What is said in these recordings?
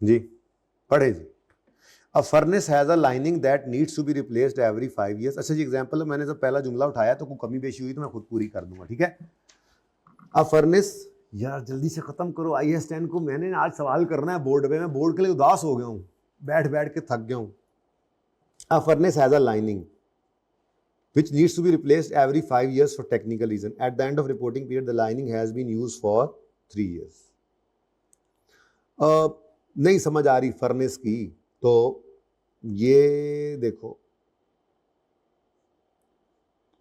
जी पढ़े जी। A furnace has a lining that needs to be replaced every 5 years। अच्छा जी example मैंने जब पहला जुमला उठाया तो कोई कमी बेशी हुई तो मैं खुद पूरी कर दूंगा, ठीक है। अ फर्नेस, यार जल्दी से खत्म करो IAS 10 को, मैंने आज सवाल करना है बोर्ड पे, मैं बोर्ड के लिए उदास हो गया हूँ, बैठ बैठ के थक गया हूँ। A furnace has a lining which needs to be replaced every 5 years for technical reason. At the end of reporting period, the lining has been used for 3 years. नहीं समझ आ रही फर्नेस की, तो ये देखो,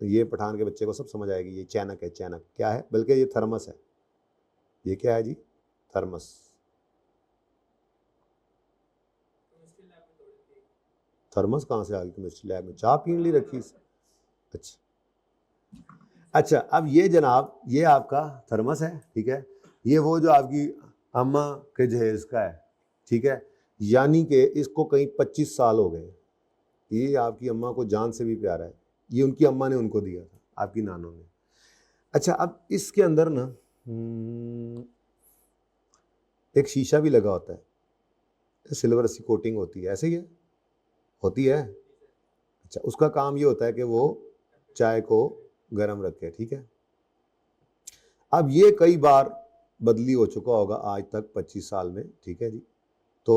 ये पठान के बच्चे को सब समझ आएगी। ये चैनक है, चैनक क्या है, बल्कि ये थर्मस है। ये क्या है जी, थर्मस। थर्मस कहाँ से आ गई केमिस्ट्री लैब में, चाय पीने लिए रखी। अच्छा अच्छा, अब ये जनाब, ये आपका थर्मस है, ठीक है। ये वो जो आपकी अम्मा के जहेज का है, ठीक है, यानी कि इसको कहीं 25 साल हो गए। ये आपकी अम्मा को जान से भी प्यारा है, ये उनकी अम्मा ने उनको दिया था, आपकी नानों ने। अच्छा, अब इसके अंदर ना एक शीशा भी लगा होता है, सिल्वर सी कोटिंग होती है, ऐसे ही है, होती है। अच्छा, उसका काम ये होता है कि वो चाय को गर्म रखे, ठीक है। अब ये कई बार बदली हो चुका होगा आज तक 25 साल में, ठीक है जी। तो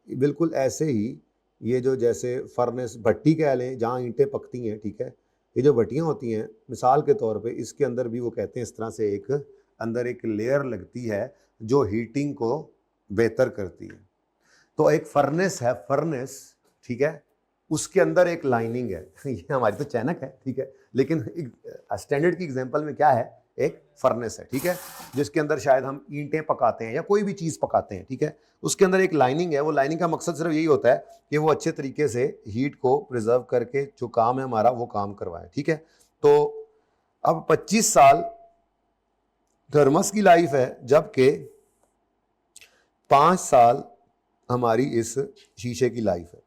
बिल्कुल ऐसे ही ये जो जैसे फर्नेस भट्टी कह लें जहाँ ईंटें पकती हैं, ठीक है, ये जो भट्टियाँ होती हैं मिसाल के तौर पे, इसके अंदर भी वो कहते हैं इस तरह से एक अंदर एक लेयर लगती है जो हीटिंग को बेहतर करती है। तो एक फर्नेस है, फर्नेस, ठीक है, उसके अंदर एक लाइनिंग है ये हमारी तो चैनक है, ठीक है, लेकिन स्टैंडर्ड की एग्जांपल में क्या है, एक फर्नेस है, ठीक है, जिसके अंदर शायद हम ईंटें पकाते हैं या कोई भी चीज़ पकाते हैं, ठीक है। उसके अंदर एक लाइनिंग है, वो लाइनिंग का मकसद सिर्फ यही होता है कि वो अच्छे तरीके से हीट को प्रिजर्व करके जो काम है हमारा वो काम करवाए, ठीक है। तो अब 25 साल थर्मस की लाइफ है, जबकि 5 साल हमारी इस शीशे की लाइफ है,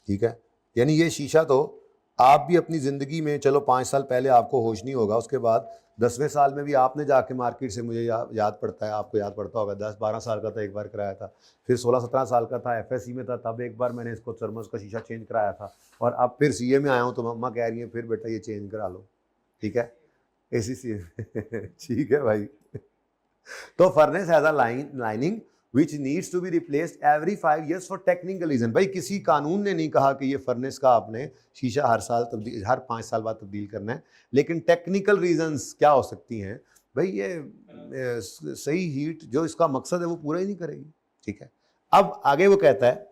ठीक है। यानी ये शीशा तो आप भी अपनी ज़िंदगी में, चलो 5 साल पहले आपको होश नहीं होगा, उसके बाद 10वें साल में भी आपने जाके मार्केट से, मुझे याद पड़ता है, आपको याद पड़ता होगा, 10-12 साल का था एक बार कराया था, फिर 16-17 साल का था FSC में था, तब एक बार मैंने इसको थर्मस का शीशा चेंज कराया था, और अब फिर CA में आया हूँ तो मम्मा कह रही है फिर बेटा ये चेंज करा लो, ठीक है, ACC ठीक है भाई। तो furnace has a lining which needs to be replaced every 5 years for technical reason। भाई किसी कानून ने नहीं कहा कि ये फर्नेस का आपने शीशा हर साल तब्दील, हर 5 साल बाद तब्दील करना है, लेकिन टेक्निकल रीजंस क्या हो सकती हैं भाई, ये सही हीट जो इसका मकसद है वो पूरा ही नहीं करेगी, ठीक है। अब आगे वो कहता है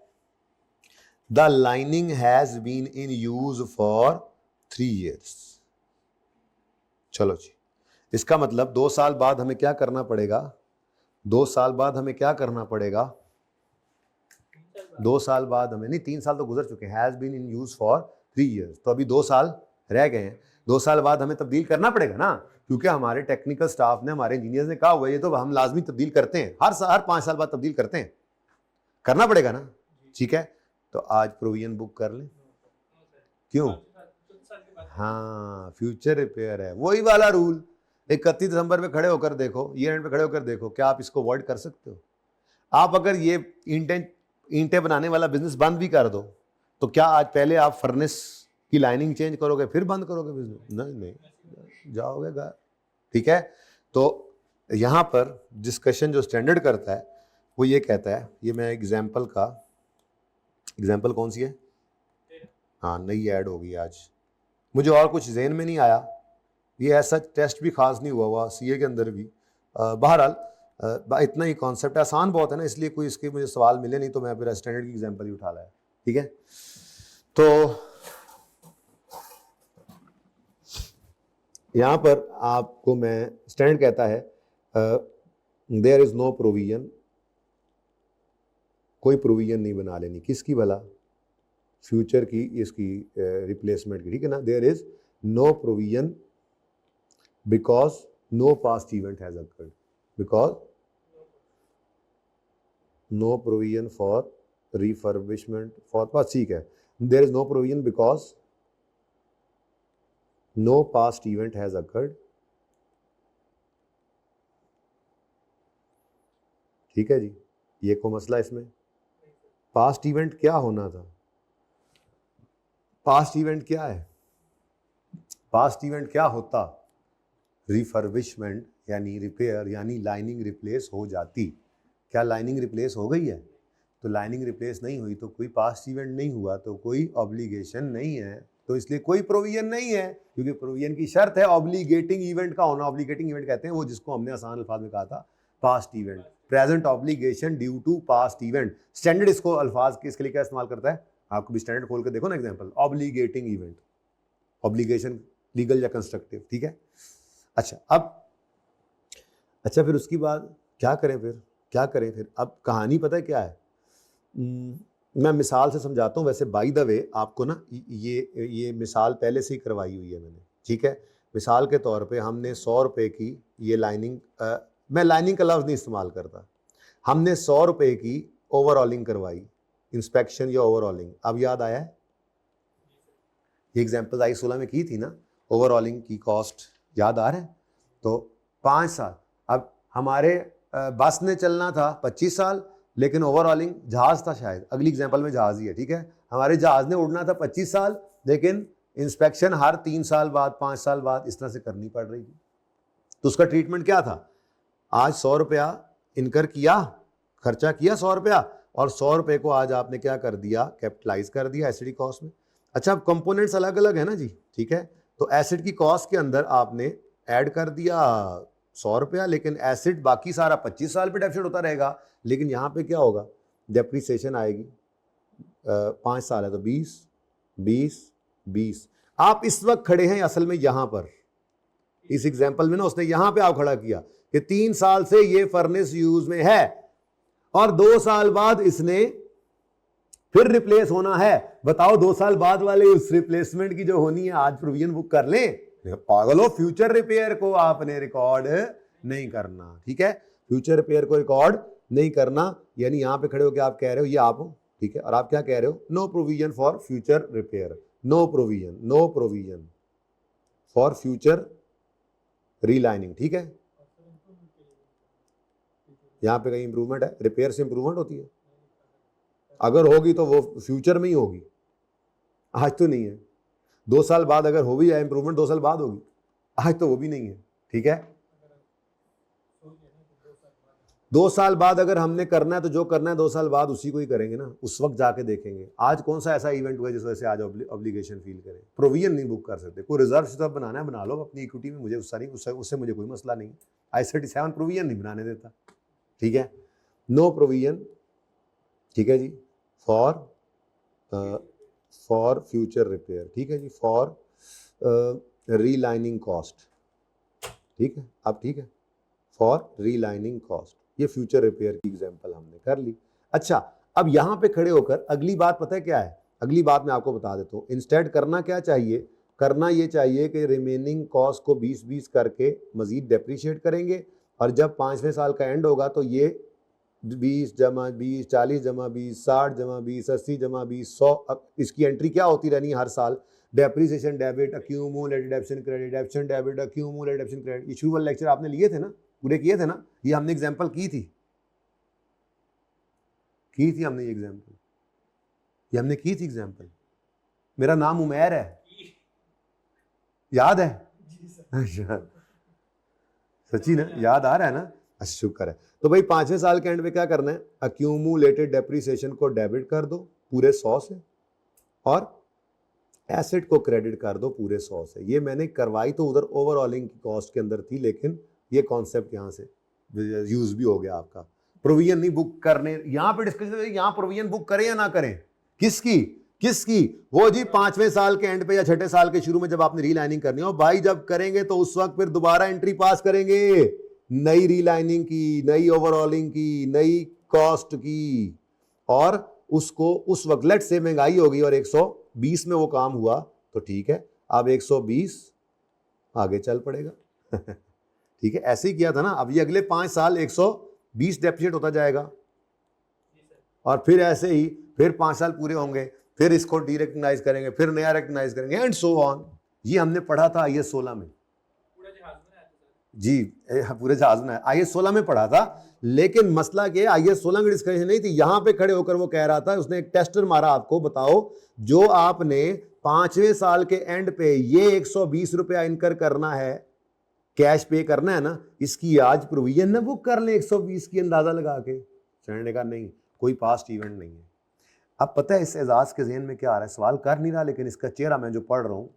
the lining has been in use for 3 years। चलो जी, इसका मतलब 2 साल बाद हमें क्या करना पड़ेगा, 2 साल बाद हमें क्या करना पड़ेगा, 2 साल बाद हमें नहीं, 3 साल तो गुजर चुके हैं, has been in use for 3 years, तो अभी 2 साल रह गए हैं। 2 साल बाद हमें तब्दील करना पड़ेगा ना, क्योंकि हमारे टेक्निकल स्टाफ ने, हमारे इंजीनियर्स ने कहा हुआ ये तो हम लाजमी तब्दील करते हैं, हर 5 साल बाद तब्दील करते हैं, करना पड़ेगा ना, ठीक है। तो आज प्रोविजन बुक कर लें, क्यों, हाँ फ्यूचर रिपेयर है, वही वाला रूल। 31 दिसंबर पे खड़े होकर देखो, ईयर एंड पे खड़े होकर देखो, क्या आप इसको अवॉइड कर सकते हो। आप अगर ये ईंटें बनाने वाला बिजनेस बंद भी कर दो, तो क्या आज पहले आप फर्नेस की लाइनिंग चेंज करोगे फिर बंद करोगे बिजनेस, नहीं नहीं, जाओगे घर, ठीक है। तो यहां पर डिस्कशन जो स्टैंडर्ड करता है वो ये कहता है, ये मैं एग्जाम्पल कौन सी है, हाँ नई ऐड होगी आज, मुझे और कुछ जहन में नहीं आया, ये ऐसा टेस्ट भी खास नहीं हुआ CA के अंदर भी। बहरहाल इतना ही कॉन्सेप्ट आसान बहुत है ना, इसलिए कोई इसके मुझे सवाल मिले नहीं तो मैं फिर स्टैंडर्ड की एग्जांपल ही उठा लाया, ठीक है। तो यहाँ पर आपको मैं, स्टैंडर्ड कहता है देयर इज नो प्रोविजन, कोई प्रोविजन नहीं बना लेनी, किसकी भला, फ्यूचर की, इसकी रिप्लेसमेंट की, ठीक है ना। There is no provision because no past event has occurred, because no provision for refurbishment for past, ठीक है, there is no provision because no past event has occurred, ठीक है जी। ये कोई मसला इसमें? पास्ट इवेंट क्या होना था? पास्ट इवेंट क्या है? पास्ट इवेंट क्या होता? रिफर्बिशमेंट यानी रिपेयर, यानी लाइनिंग रिप्लेस हो जाती। क्या लाइनिंग रिप्लेस हो गई है? तो लाइनिंग रिप्लेस नहीं हुई तो कोई पास्ट इवेंट नहीं हुआ, तो कोई ऑब्लिगेशन नहीं है, तो इसलिए कोई प्रोविजन नहीं है, क्योंकि प्रोविजन की शर्त है ऑब्लिगेटिंग इवेंट का होना। ऑब्लिगेटिंग इवेंट कहते हैं वो जिसको हमने आसान अल्फाज में कहा था past event, present obligation due to past event. Standard इसको अल्फाज किसके लिए क्या इस्तेमाल करता है? आपको भी स्टैंडर्ड खोल के देखो ना एग्जाम्पल, ऑब्लिगेटिंग इवेंट, ऑब्लिगेशन लीगल या कंस्ट्रक्टिव, ठीक है। अच्छा फिर उसके बाद क्या करें? फिर अब कहानी पता है क्या है? मैं मिसाल से समझाता हूँ। वैसे बाय द वे आपको ना ये मिसाल पहले से ही करवाई हुई है मैंने, ठीक है। मिसाल के तौर पे हमने 100 रुपये की ये लाइनिंग, मैं लाइनिंग का लफ्ज़ नहीं इस्तेमाल करता, हमने 100 रुपये की ओवरऑलिंग करवाई, इंस्पेक्शन या ओवरऑलिंग। अब याद आया है? ये एग्जाम्पल I-16 में की थी ना, ओवरऑलिंग की कॉस्ट याद आ रहा है? तो 5 साल। अब हमारे बस ने चलना था 25 साल, लेकिन ओवरऑलिंग जहाज था शायद, अगली एग्जांपल में जहाज ही है, ठीक है। हमारे जहाज ने उड़ना था 25 साल, लेकिन इंस्पेक्शन हर 3 साल बाद, 5 साल बाद इस तरह से करनी पड़ रही थी। तो उसका ट्रीटमेंट क्या था? आज 100 रुपया इनकर किया, खर्चा किया 100 रुपया, और 100 रुपये को आज आपने क्या कर दिया? कैपिटलाइज कर दिया एसिड कॉस्ट में। अच्छा, अब कंपोनेंट्स अलग अलग है ना जी, ठीक है। तो एसिड की कॉस्ट के अंदर आपने ऐड कर दिया 100 रुपया, लेकिन एसिड बाकी सारा 25 साल पे डेप्रिसिएट होता रहेगा। लेकिन यहाँ पे क्या होगा? डेप्रिसिएशन आएगी, 5 साल है तो 20, 20, 20। आप इस वक्त खड़े हैं असल में यहाँ पर, इस एग्जाम्पल में ना उसने यहाँ पे आप खड़ा किया कि 3 साल से ये फर्नेस यूज में है और 2 साल बाद इसने फिर रिप्लेस होना है। बताओ 2 साल बाद वाले उस रिप्लेसमेंट की जो होनी है आज प्रोविजन बुक कर लें। पागल हो, फ्यूचर रिपेयर को आपने रिकॉर्ड नहीं करना, ठीक है। फ्यूचर रिपेयर को रिकॉर्ड नहीं करना, यानी यहां पे खड़े होकर आप कह रहे हो, ये आप हो, ठीक है, और आप क्या कह रहे हो? No provision for future repair, no provision for future relining, ठीक है। यहां पे कहीं इंप्रूवमेंट है? रिपेयर से इंप्रूवमेंट होती है? अगर होगी तो वो फ्यूचर में ही होगी, आज तो नहीं है। 2 साल बाद अगर हो भी जाए इंप्रूवमेंट, 2 साल बाद होगी, आज तो वो भी नहीं है, ठीक है। 2 साल बाद अगर हमने करना है तो जो करना है 2 साल बाद उसी को ही करेंगे ना, उस वक्त जाके देखेंगे। आज कौन सा ऐसा इवेंट हुआ जिस वजह से आज ऑब्लिगेशन फील करें? प्रोविजन नहीं बुक कर सकते। कोई रिजर्व सिर्फ बनाना है बना लो अपनी इक्विटी में, मुझे उससे मुझे कोई मसला नहीं। I-37 प्रोविजन नहीं बनाने देता, ठीक है। नो प्रोविजन, ठीक है जी, फॉर फ्यूचर रिपेयर, ठीक है जी, फॉर रीलाइनिंग कॉस्ट, ठीक है। अब ठीक है, फॉर रीलाइनिंग कॉस्ट, ये फ्यूचर रिपेयर की एग्जांपल हमने कर ली। अच्छा, अब यहां पे खड़े होकर अगली बात पता है क्या है? अगली बात मैं आपको बता देता हूँ। इंस्टेड करना क्या चाहिए? करना ये चाहिए कि रिमेनिंग कॉस्ट को 20-20 करके मजीद डेप्रीशिएट करेंगे, और जब 5वें साल का एंड होगा तो ये 20 जमा 20, 40 जमा 20, 60 जमा 20, 80 जमा 20, 100, अब इसकी एंट्री क्या होती रहनी है हर साल? Depreciation debit, accumulated डेप्शन credit, डेप्शन debit, accumulated डेप्शन credit. Issue वाले लेक्चर आपने लिए थे ना, पूरे किए थे ना? ये हमने एग्जांपल की थी हमने ये एग्जांपल, ये हमने की थी एग्जांपल। मेरा नाम उमैर है, याद है? अच्छा, सच्ची ना, याद आ रहा है ना? अच्छा, शुक्र है। तो भाई 5वें साल के एंड में क्या करना है? एक्यूमुलेटेड डेप्रिसिएशन को डेबिट कर दो पूरे 100 से, और एसेट को क्रेडिट कर दो पूरे 100 से। ये मैंने करवाई तो उधर ओवरऑलिंग की कॉस्ट के अंदर थी, लेकिन ये कॉन्सेप्ट यहाँ से यूज भी हो गया आपका। प्रोविजन नहीं बुक करने, यहाँ पे डिस्कशन, यहाँ प्रोविजन बुक करें या ना करें? किसकी? वो जी 5वें साल के एंड पे या 6ठे साल के शुरू में जब आपने रीलाइनिंग करनी हो भाई, जब करेंगे तो उस वक्त फिर दोबारा एंट्री पास करेंगे, नई रीलाइनिंग की, नई ओवरऑलिंग की, नई कॉस्ट की, और उसको उस वक्त लेट से महंगाई होगी और 120 में वो काम हुआ तो ठीक है, अब 120 आगे चल पड़ेगा। ठीक है, ऐसे ही किया था ना। अब ये अगले 5 साल 120 डेप्रिसिएट होता जाएगा, और फिर ऐसे ही फिर 5 साल पूरे होंगे, फिर इसको डीरेकग्नाइज करेंगे, फिर नया रेकग्नाइज करेंगे, एंड सो ऑन। ये हमने पढ़ा था IS 16 में जी, पूरे जहाज में IS 16 में पढ़ा था, लेकिन मसला क्या है, IAS 16 की डिस्कशन नहीं थी, यहां पे खड़े होकर वो कह रहा था, उसने एक टेस्टर मारा आपको, बताओ जो आपने 5वें साल के एंड पे ये 120 रुपया इनकर करना है, कैश पे करना है ना, इसकी आज प्रोविजन ना बुक कर ले 120 की अंदाजा लगा के। चढ़ने का नहीं, कोई पास्ट इवेंट नहीं है। अब पता है इस एजाज के जहन में क्या आ रहा है, सवाल कर नहीं रहा लेकिन इसका चेहरा मैं जो पढ़ रहा हूं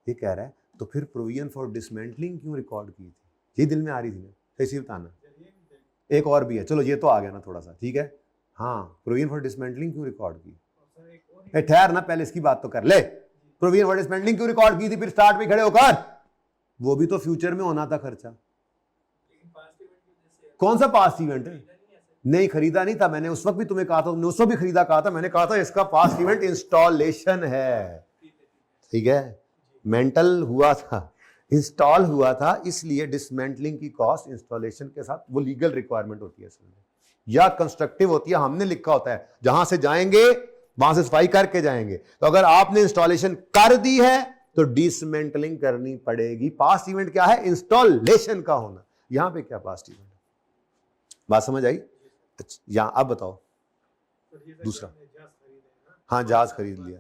ये कह रहा है तो फिर प्रोविजन फॉर डिसमेंटलिंग क्यों रिकॉर्ड की थी, ये दिल में आ रही थी ना, कैसे बताना। एक और भी है, चलो ये तो आ गया ना थोड़ा सा, ठीक है। हाँ, प्रोविजन फॉर डिसमेंटलिंग क्यों रिकॉर्ड की, ठहर ना पहले इसकी बात तो कर ले। प्रोविजन फॉर डिसमेंटलिंग क्यों रिकॉर्ड की थी, फिर स्टार्ट में खड़े होकर, वो भी तो फ्यूचर में होना था खर्चा। कौन सा पास्ट इवेंट है, नहीं खरीदा नहीं था मैंने, उस वक्त भी तुम्हें कहा था, तुमने उस वक्त भी खरीदा कहा था, मैंने कहा था इसका पास्ट इवेंट इंस्टॉलेशन है, ठीक है। मेंटल हुआ था, इंस्टॉल हुआ था, इसलिए डिसमेंटलिंग की कॉस्ट इंस्टॉलेशन के साथ वो लीगल रिक्वायरमेंट होती है या कंस्ट्रक्टिव होती है, हमने लिखा होता है जहां से जाएंगे वहां से सफाई करके जाएंगे। तो अगर आपने इंस्टॉलेशन कर दी है तो डिसमेंटलिंग करनी पड़ेगी। पास्ट इवेंट क्या है, इंस्टॉलेशन का होना। यहां पे क्या पास्ट इवेंट, बात समझ आई। अच्छा, यहां अब बताओ दूसरा। हाँ, जहाज खरीद लिया,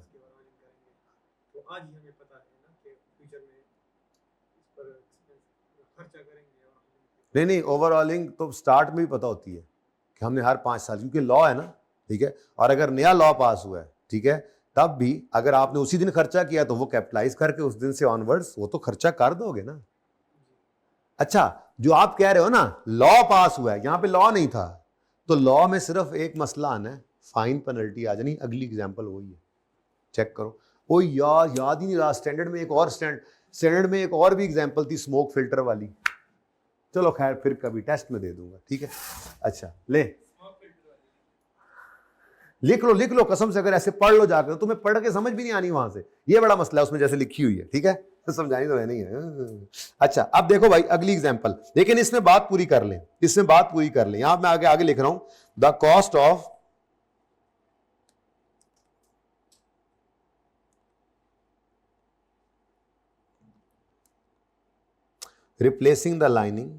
तो आज ही हमें पता है ना कि फ्यूचर में इस पर खर्चा करेंगे। नहीं, ओवरऑलिंग तो स्टार्ट में भी पता होती है कि हमने हर 5 साल, क्योंकि लॉ है ना, ठीक है। और अगर नया लॉ पास हुआ है, ठीक है, तब भी अगर आपने उसी दिन खर्चा किया तो वो कैपिटलाइज करके उस दिन से ऑनवर्ड्स वो तो खर्चा कर दोगे ना। अच्छा, जो आप कह रहे हो ना लॉ पास हुआ है, यहां पे लॉ नहीं था, तो लॉ में सिर्फ एक मसला आना है, फाइन पेनल्टी आ जानी। अगली एग्जांपल वही है, चेक करो। ओ यार याद ही नहीं रहा, स्टैंडर्ड में एक और स्टैंडर्ड में एक और भी एग्जांपल थी, स्मोक फिल्टर वाली। चलो खैर फिर कभी टेस्ट में दे दूंगा, ठीक है। अच्छा ले लिख लो कसम से, अगर ऐसे पढ़ लो जाकर, तुम्हें पढ़ के समझ भी नहीं आनी वहां से, ये बड़ा मसला है उसमें जैसे लिखी हुई है, ठीक है, तो समझानी तो है नहीं है। अच्छा अब देखो भाई अगली एग्जांपल, लेकिन इसमें बात पूरी कर लें, इसमें बात पूरी कर लें। यहां मैं आगे लिख रहा हूं, the cost of replacing the lining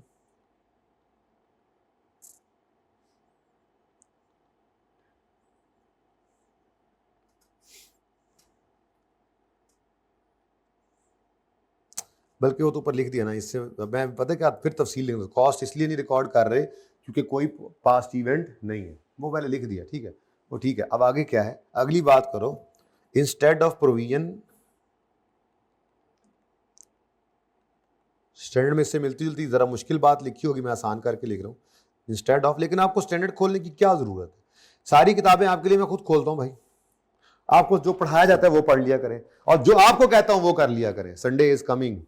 बल्कि वो तो ऊपर लिख दिया ना, इससे मैं पता क्या फिर तफसील लिख, कॉस्ट इसलिए नहीं रिकॉर्ड कर रहे क्योंकि कोई पास्ट इवेंट नहीं है, वो पहले लिख दिया, ठीक है, वो ठीक है। अब आगे क्या है, अगली बात करो, इंस्टेड ऑफ प्रोविजन, स्टैंडर्ड में इससे मिलती जुलती जरा मुश्किल बात लिखी होगी, मैं आसान करके लिख रहा हूँ इंस्टेड ऑफ, लेकिन आपको स्टैंडर्ड खोलने की क्या जरूरत है, सारी किताबें आपके लिए मैं खुद खोलता हूँ भाई, आपको जो पढ़ाया जाता है वो पढ़ लिया करें, और जो आपको कहता हूं वो कर लिया करें। संडे इज कमिंग,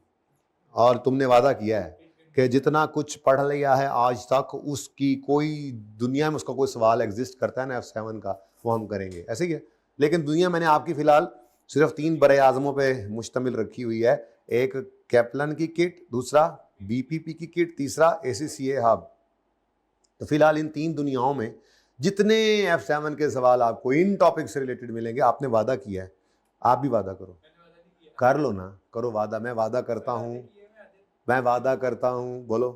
और तुमने वादा किया है कि जितना कुछ पढ़ लिया है आज तक, उसकी कोई दुनिया में उसका कोई सवाल एग्जिस्ट करता है ना F7 का, वो हम करेंगे, ऐसे ही है। लेकिन दुनिया मैंने आपकी फिलहाल सिर्फ 3 बड़े आजमों पे मुश्तमिल रखी हुई है, एक कैप्लन की किट, दूसरा BPP की किट, तीसरा ACCA हब। तो फिलहाल इन 3 दुनियाओं में जितने F7 के सवाल आपको इन टॉपिक से रिलेटेड मिलेंगे, आपने वादा किया है, आप भी वादा करो, कर लो ना, करो वादा, मैं वादा करता हूँ, मैं वादा करता हूँ, बोलो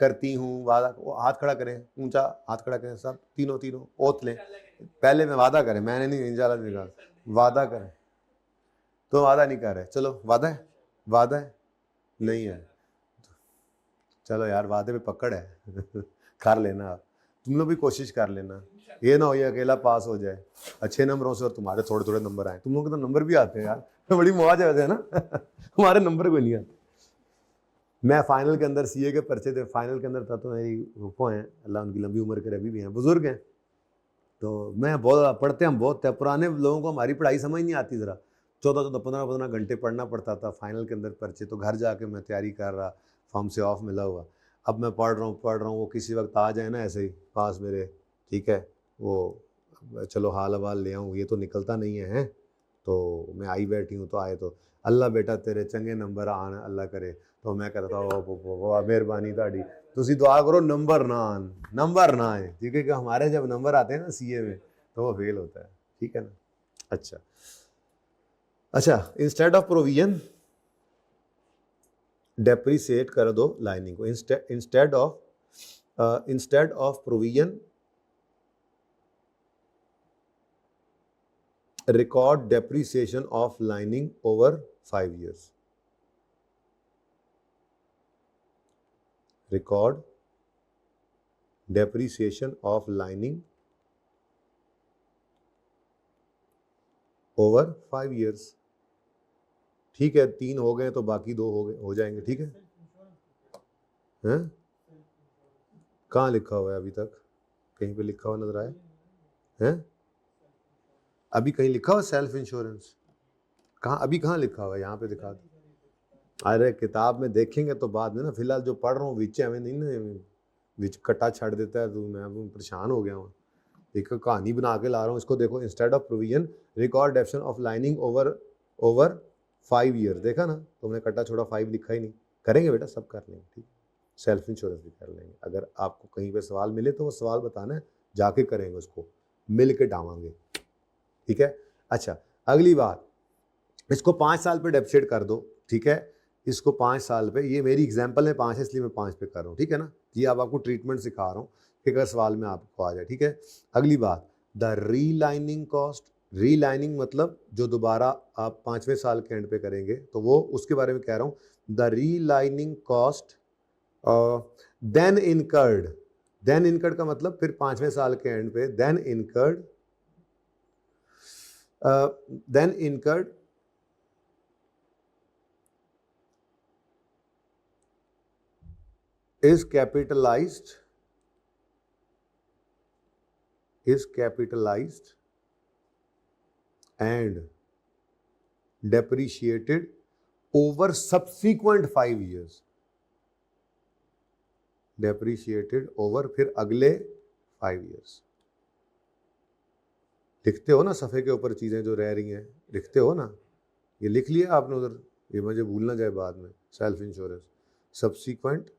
करती हूँ वादा, हाथ खड़ा करें, ऊंचा हाथ खड़ा करें सब, तीनों ओत लें, पहले मैं वादा करें, मैंने नहीं, इंशाल्लाह वादा करें, तो वादा नहीं कर रहे, चलो वादा है, वादा है नहीं है, चलो यार वादे पे पकड़ है कर लेना, आप तुम लोग भी कोशिश कर लेना, ये ना हो ये अकेला पास हो जाए अच्छे नंबरों से और तुम्हारे थोड़े थोड़े नंबर आए। तुम लोग के तो नंबर भी आते हैं यार, तो बड़ी मौज है वैसे, है ना हमारे नंबर को नहीं आते। मैं फाइनल के अंदर CA के पर्चे थे, फाइनल के अंदर था, तो मेरी फूफो हैं, अल्लाह उनकी लंबी उम्र करे, अभी भी हैं, बुजुर्ग हैं, तो मैं बहुत पढ़ते हम बहुत थे, पुराने लोगों को हमारी पढ़ाई समझ नहीं आती, ज़रा 14-15 घंटे पढ़ना पड़ता था फाइनल के अंदर पर्चे, तो घर जाके मैं तैयारी कर रहा, फॉर्म से ऑफ मिला हुआ, अब मैं पढ़ रहा हूँ, वो किसी वक्त आ जाए ना ऐसे ही पास मेरे, ठीक है, वो चलो हाल हवाल ले आऊँ, ये तो निकलता नहीं है, तो मैं आई बैठी हूँ, तो आए तो अल्लाह बेटा तेरे चंगे नंबर आन अल्लाह करे, तो मैं कहता था मेहरबानी ताड़ी, तुसी दुआ करो नंबर ना आए, क्योंकि हमारे जब नंबर आते हैं ना CA में तो वो फेल होता है, ठीक है ना। अच्छा इंस्टेड ऑफ प्रोविजन डेप्रिसिएट कर दो लाइनिंग को, instead of instead of provision record depreciation of lining over 5 years. Record depreciation of lining over 5 years. ठीक है, 3 हो गए तो बाकी 2 हो जाएंगे, ठीक है। हैं? कहाँ लिखा हुआ है अभी तक? कहीं पे लिखा हुआ नजर आया है? अभी कहीं लिखा हुआ सेल्फ इंश्योरेंस? कहाँ, अभी कहाँ लिखा हुआ है? यहाँ पे दिखा दो। अरे किताब में देखेंगे तो बाद में ना, फिलहाल जो पढ़ रहा हूँ विच हमें नहीं ना, विच कटा छाड़ देता है तो मैं परेशान हो गया हूँ। एक कहानी बना के ला रहा हूँ इसको, देखो। Instead of provision record डेप्शन of lining over 5 year. देखा ना, तुमने कटा छोड़ा 5 लिखा ही नहीं। करेंगे बेटा, सब कर लेंगे, ठीक। सेल्फ इंश्योरेंस भी कर लेंगे। अगर आपको कहीं पे सवाल मिले तो वो सवाल बताना है, जाके करेंगे उसको, मिल के डावांगे, ठीक है। अच्छा, अगली बात, इसको 5 साल पे डेप्रिशिएट कर दो, ठीक है। इसको 5 साल पे, ये मेरी एग्जांपल है 5 है इसलिए मैं 5 पे कर रहा हूँ, ठीक है ना। ये अब आपको ट्रीटमेंट सिखा रहा हूँ कि अगर सवाल में आपको आ जाए, ठीक है। अगली बात, द रीलाइनिंग कॉस्ट। रीलाइनिंग मतलब जो दोबारा आप 5वें साल के एंड पे करेंगे, तो वो उसके बारे में कह रहा हूँ। The relining cost then incurred. Then incurred का मतलब फिर 5वें साल के एंड पे then incurred is capitalized and depreciated over subsequent 5 years. Depreciated over फिर अगले 5 years. लिखते हो ना सफ़े के ऊपर चीज़ें जो रह रही हैं, लिखते हो ना, ये लिख लिया आपने उधर, ये मुझे भूल ना जाए बाद में। सेल्फ इंश्योरेंस सब्सिक्वेंट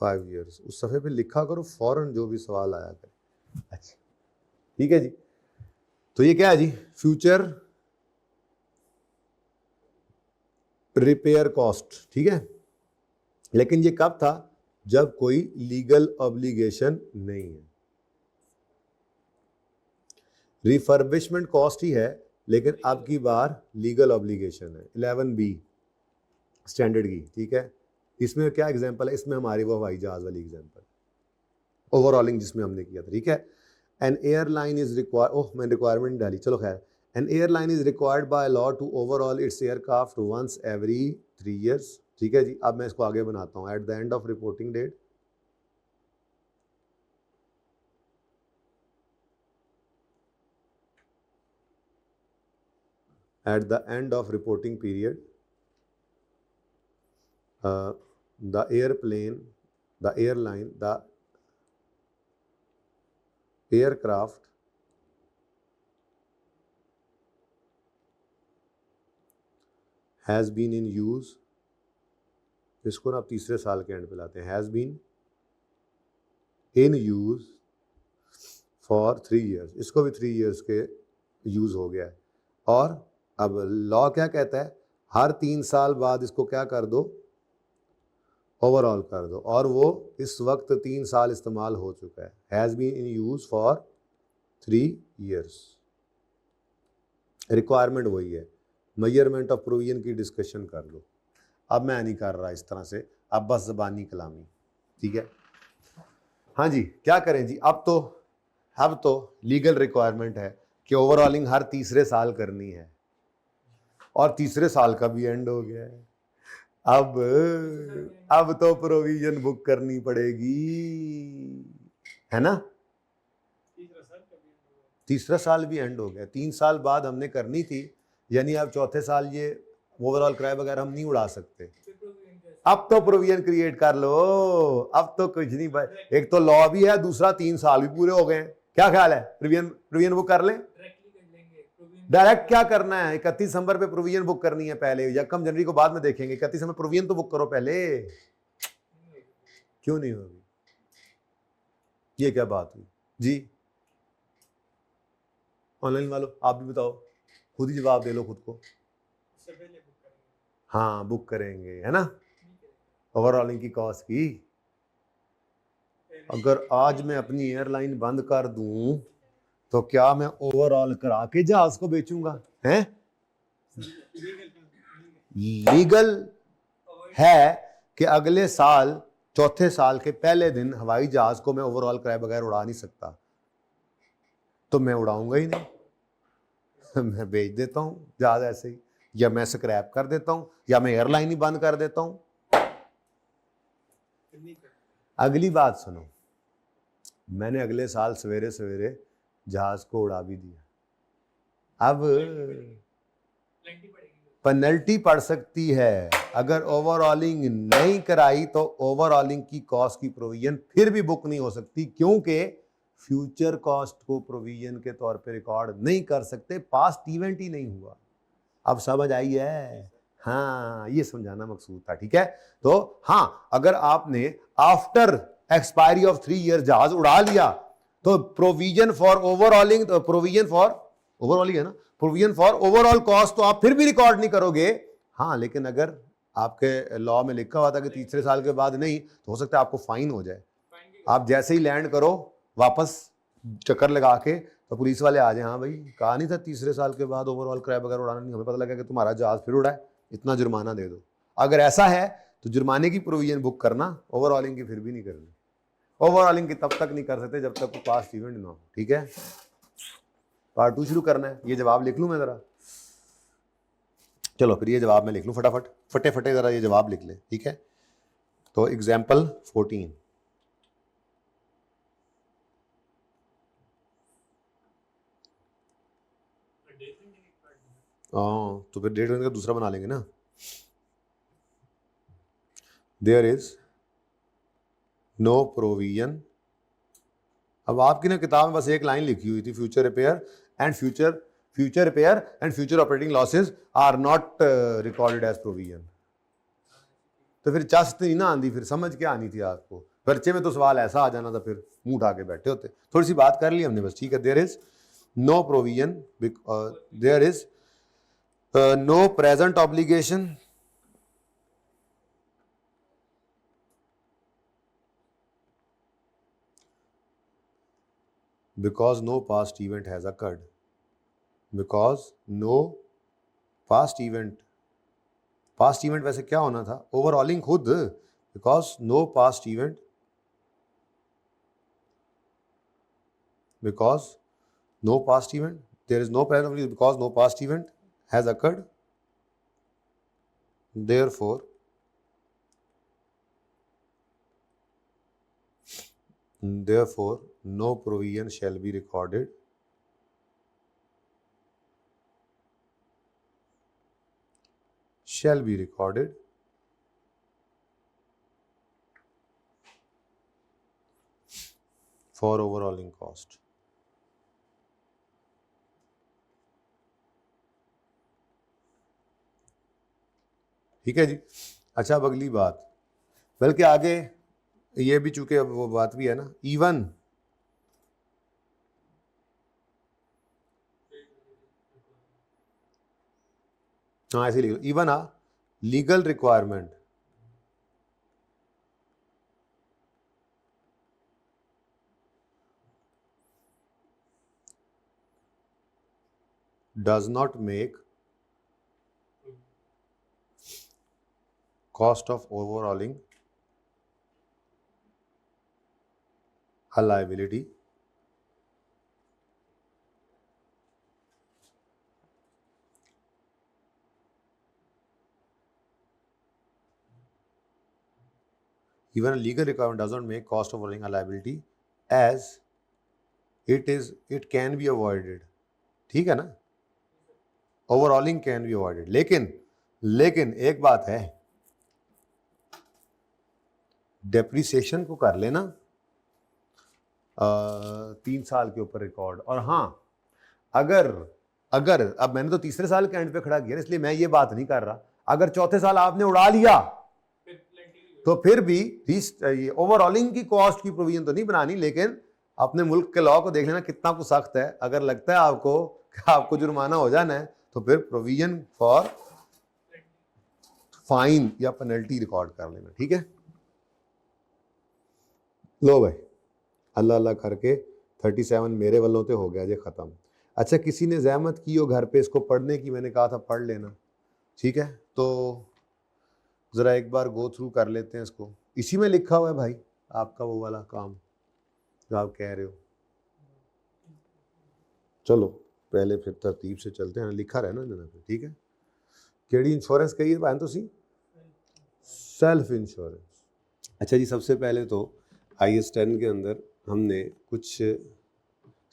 5 years, उस सफ़े पे लिखा करो फौरन जो भी सवाल आया करे। अच्छा, ठीक है जी। तो ये क्या है जी? फ्यूचर रिपेयर कॉस्ट, ठीक है। लेकिन ये कब था? जब कोई लीगल ऑब्लिगेशन नहीं है। रिफर्बिशमेंट कॉस्ट ही है, लेकिन अब की बार लीगल ऑब्लिगेशन है। 11B स्टैंडर्ड की, ठीक है। इसमें क्या एग्जांपल है? इसमें हमारी वो हवाई जहाज वाली एग्जांपल, ओवरऑलिंग जिसमें हमने किया था, ठीक है। An airline is required, oh मैंने रिक्वायरमेंट डाली, चलो खैर। An airline is required by law to overall its aircraft once every 3 years, ठीक है जी। अब मैं इसको आगे बनाता हूँ। At the end of reporting date, at the end of reporting period, the airplane, the airline, the aircraft has been in use, इसको ना आप तीसरे साल के एंड पे लाते हैं। has been in use for 3 years, इसको भी 3 years के यूज हो गया है। और अब लॉ क्या कहता है? हर 3 साल बाद इसको क्या कर दो? ओवरऑल कर दो। और वो इस वक्त 3 साल इस्तेमाल हो चुका है। Has been in use for 3 years। Requirement वही है। मेजरमेंट ऑफ प्रोविजन की डिस्कशन कर लो। अब मैं नहीं कर रहा इस तरह से, अब बस ज़बानी कलामी, ठीक है। हाँ जी, क्या करें जी? अब तो लीगल रिक्वायरमेंट है कि ओवरऑलिंग हर तीसरे साल करनी है, और तीसरे साल का भी एंड हो गया है। अब तो प्रोविजन बुक करनी पड़ेगी, है ना। तीसरा साल भी एंड हो गया। 3 साल बाद हमने करनी थी, यानी अब चौथे साल ये ओवरऑल किराया वगैरह हम नहीं उड़ा सकते। अब तो प्रोविजन क्रिएट कर लो। अब तो कुछ नहीं, एक तो लॉ भी है, दूसरा 3 साल भी पूरे हो गए। क्या ख्याल है? प्रोविजन बुक कर लें? डायरेक्ट क्या करना है? 31 दिसंबर पे प्रोविजन बुक करनी है पहले, या कम जनवरी को बाद में देखेंगे। 31 दिसंबर प्रोविजन तो बुक करो पहले। क्यों नहीं होगी? ये क्या बात हुई जी? ऑनलाइन वालों आप भी बताओ, खुद ही जवाब दे लो खुद को। हाँ बुक करेंगे, है ना। ओवरऑलिंग की कॉस्ट की अगर आज मैं अपनी एयरलाइन बंद कर दूं तो क्या मैं ओवरऑल करा के जहाज को बेचूंगा? हैं? लीगल है कि अगले साल चौथे साल के पहले दिन हवाई जहाज को मैं ओवरऑल कराए बगैर उड़ा नहीं सकता, तो मैं उड़ाऊंगा ही नहीं मैं बेच देता हूं जहाज ऐसे ही, या मैं स्क्रैप कर देता हूं, या मैं एयरलाइन ही बंद कर देता हूं। अगली बात सुनो, मैंने अगले साल सवेरे सवेरे जहाज को उड़ा भी दिया, अब पेनल्टी पड़ सकती है। अगर ओवरऑलिंग नहीं कराई तो ओवरऑलिंग की कॉस्ट की प्रोविजन फिर भी बुक नहीं हो सकती, क्योंकि फ्यूचर कॉस्ट को प्रोविजन के तौर पे रिकॉर्ड नहीं कर सकते, पास्ट इवेंट ही नहीं हुआ। अब समझ आई है? हाँ, ये समझाना मकसूद था। ठीक है, तो हाँ, अगर आपने आफ्टर एक्सपायरी ऑफ 3 ईयर जहाज उड़ा लिया तो provision for overhauling, provision for overhauling है ना, प्रोविजन फॉर ओवरऑल कॉस्ट तो आप फिर भी रिकॉर्ड नहीं करोगे। हाँ, लेकिन अगर आपके लॉ में लिखा हुआ था कि तीसरे साल के बाद नहीं, तो हो सकता है आपको फाइन हो जाए। आप जैसे ही लैंड करो वापस चक्कर लगा के, तो पुलिस वाले आ जाए, हाँ भाई कहा नहीं था तीसरे साल के बाद ओवरऑल क्रैब वगैरह उड़ाना नहीं, हमें पता लगा कि तुम्हारा जहाज फिर उड़ा है, इतना जुर्माना दे दो। अगर ऐसा है तो जुर्माने की प्रोविजन बुक करना, ओवरऑलिंग की फिर भी नहीं करनी। ओवरऑलिंग की तब तक नहीं कर सकते जब तक कोई पास्ट इवेंट ना हो। ठीक है, पार्ट 2 शुरू करना है। ये जवाब लिख लूं मैं जरा, चलो फिर ये जवाब मैं लिख लूं फटाफट, फटे फटे जरा ये जवाब लिख ले। ठीक है, तो एग्जाम्पल 14, तो फिर डेट का दूसरा बना लेंगे ना। देयर इज नो प्रोविजन, अब आपकी ना किताब में बस एक लाइन लिखी हुई थी, future repair and future operating losses are not recorded as provision. तो फिर चस्ट नहीं ना आंदी, फिर समझ के आनी थी आपको। पर्चे में तो सवाल ऐसा आ जाना था, फिर मुंह उठा के बैठे होते। थोड़ी सी बात कर ली हमने बस। ठीक है, there is no provision, there is no present obligation because no past event has occurred, because no past event वैसे क्या होना था, ओवरऑलिंग खुद, because no past event there is no present because no past event has occurred, therefore no provision shall be recorded for overhauling cost. ठीक है जी। अच्छा, अब अगली बात, बल्कि आगे ये भी चूंकि अब वो बात भी है ना, इवन हाँ ऐसे लिख लो, even a legal requirement does not make cost of overhauling a liability even a legal requirement does not make cost of overhauling a liability as it can be avoided। ठीक है ना, ओवरऑलिंग कैन बी अवॉइडेड, लेकिन एक बात है, depreciation को कर लेना 3 साल के ऊपर रिकॉर्ड। और हाँ, अगर अब मैंने तो तीसरे साल के एंड पे खड़ा किया, इसलिए मैं ये बात नहीं कर रहा, अगर चौथे साल आपने उड़ा लिया तो फिर भी ओवरऑलिंग की कॉस्ट की प्रोविजन तो नहीं बनानी, लेकिन अपने मुल्क के लॉ को देख लेना कितना कुछ सख्त है। अगर लगता है आपको जुर्माना हो जाना है, तो फिर प्रोविजन फॉर फाइन या पेनल्टी रिकॉर्ड कर लेना। ठीक है, लो भाई अल्लाह अल्लाह करके 37 मेरे वालों तो हो गया जी ख़त्म। अच्छा, किसी ने ज़हमत की हो घर पे इसको पढ़ने की, मैंने कहा था पढ़ लेना, ठीक है। तो ज़रा एक बार गो थ्रू कर लेते हैं इसको। इसी में लिखा हुआ है भाई आपका वो वाला काम जो आप कह रहे हो। चलो पहले फिर तरतीब से चलते हैं, लिखा रहे ना जनाब, ठीक है। केड़ी इंश्योरेंस कही है भाई तुसी? Self insurance. अच्छा जी, सबसे पहले तो IAS 10 के अंदर हमने कुछ